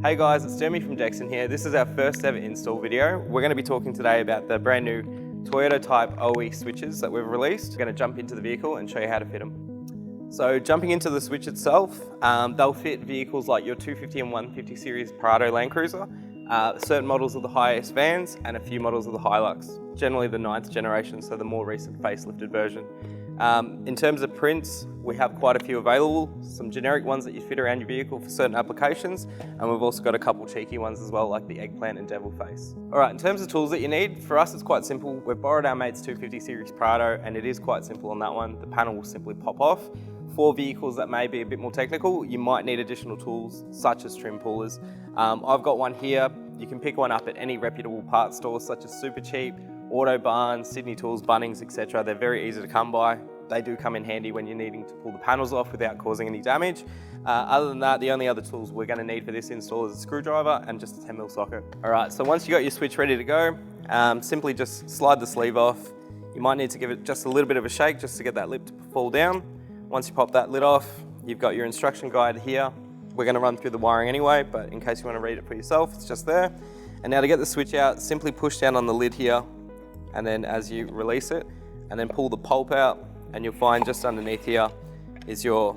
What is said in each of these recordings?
Hey guys, it's Jeremy from Dexon here. This is our first ever install video. We're going to be talking today about the brand new Toyota Type OE switches that we've released. We're going to jump into the vehicle and show you how to fit them. So jumping into the switch itself, they'll fit vehicles like your 250 and 150 series Prado Land Cruiser, certain models of the Hiace vans, and a few models of the Hilux. Generally the 9th generation, so the more recent facelifted version. In terms of prints, we have quite a few available, some generic ones that you fit around your vehicle for certain applications, and we've also got a couple cheeky ones as well, like the eggplant and devil face. Alright, in terms of tools that you need, for us it's quite simple. We've borrowed our mate's 250 series Prado, and it is quite simple on that one. The panel will simply pop off. For vehicles that may be a bit more technical, you might need additional tools, such as trim pullers. I've got one here. You can pick one up at any reputable parts store, such as Supercheap, Auto Barn, Sydney Tools, Bunnings, etc. They're very easy to come by. They do come in handy when you're needing to pull the panels off without causing any damage. Other than that, the only other tools we're going to need for this install is a screwdriver and just a 10mm socket. Alright, so once you got your switch ready to go, simply just slide the sleeve off. You might need to give it just a little bit of a shake just to get that lip to fall down. Once you pop that lid off, you've got your instruction guide here. We're going to run through the wiring anyway, but in case you want to read it for yourself, it's just there. And now to get the switch out, simply push down on the lid here, and then as you release it, and then pull the pulp out, and you'll find just underneath here is your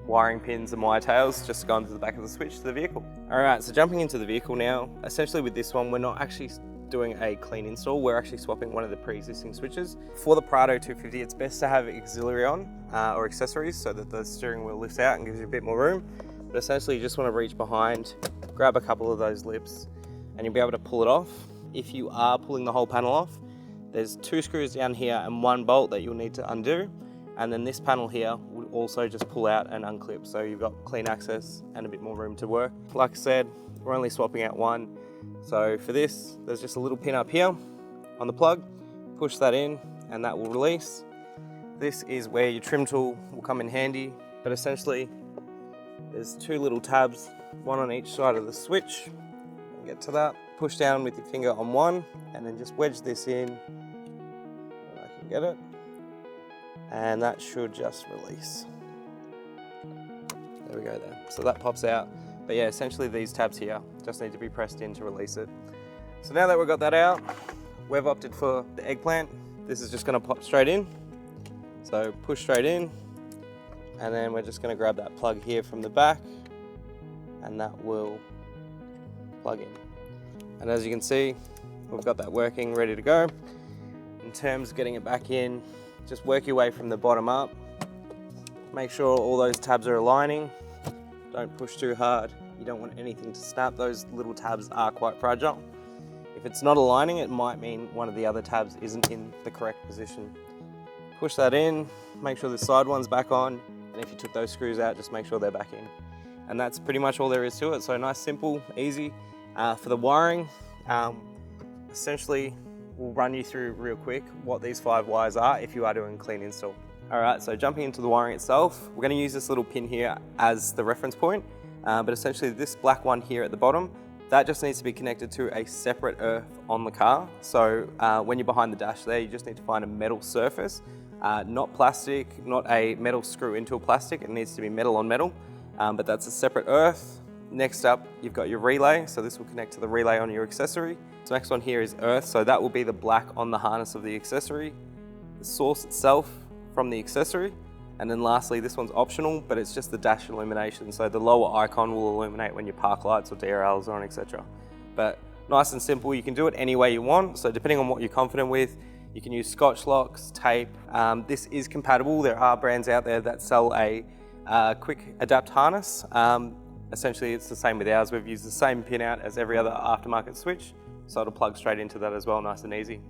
wiring pins and wire tails just going to the back of the switch to the vehicle. Alright, so jumping into the vehicle now, essentially with this one, we're not actually doing a clean install, we're actually swapping one of the pre-existing switches. For the Prado 250, it's best to have auxiliary on, or accessories, so that the steering wheel lifts out and gives you a bit more room. But essentially you just want to reach behind, grab a couple of those lips, and you'll be able to pull it off. If you are pulling the whole panel off, there's 2 screws down here and 1 bolt that you'll need to undo. And then this panel here will also just pull out and unclip. So you've got clean access and a bit more room to work. Like I said, we're only swapping out one. So for this, there's just a little pin up here on the plug. Push that in and that will release. This is where your trim tool will come in handy. But essentially, there's 2 little tabs, one on each side of the switch. Get to that. Push down with your finger on one and then just wedge this in. I can get it. And that should just release. There we go there. So that pops out. But yeah, essentially these tabs here just need to be pressed in to release it. So now that we've got that out, we've opted for the eggplant. This is just going to pop straight in. So push straight in. And then we're just going to grab that plug here from the back. And that will plug in. And as you can see, we've got that working, ready to go. In terms of getting it back in, just work your way from the bottom up. Make sure all those tabs are aligning. Don't push too hard. You don't want anything to snap. Those little tabs are quite fragile. If it's not aligning, it might mean one of the other tabs isn't in the correct position. Push that in, make sure the side one's back on, and if you took those screws out, just make sure they're back in. And that's pretty much all there is to it. So nice, simple, easy. For the wiring, essentially we'll run you through real quick what these 5 wires are if you are doing a clean install. Alright, so jumping into the wiring itself, we're going to use this little pin here as the reference point, but essentially this black one here at the bottom, that just needs to be connected to a separate earth on the car. So when you're behind the dash there, you just need to find a metal surface, not plastic, not a metal screw into a plastic, it needs to be metal on metal, but that's a separate earth. Next up, you've got your relay, so this will connect to the relay on your accessory. So next one here is earth, so that will be the black on the harness of the accessory. The source itself from the accessory. And then lastly, this one's optional, but it's just the dash illumination. So the lower icon will illuminate when you park lights or DRLs on, etc. But nice and simple, you can do it any way you want. So depending on what you're confident with, you can use Scotch locks, tape. This is compatible. There are brands out there that sell a quick adapt harness. Essentially, it's the same with ours. We've used the same pin out as every other aftermarket switch, so it'll plug straight into that as well, nice and easy.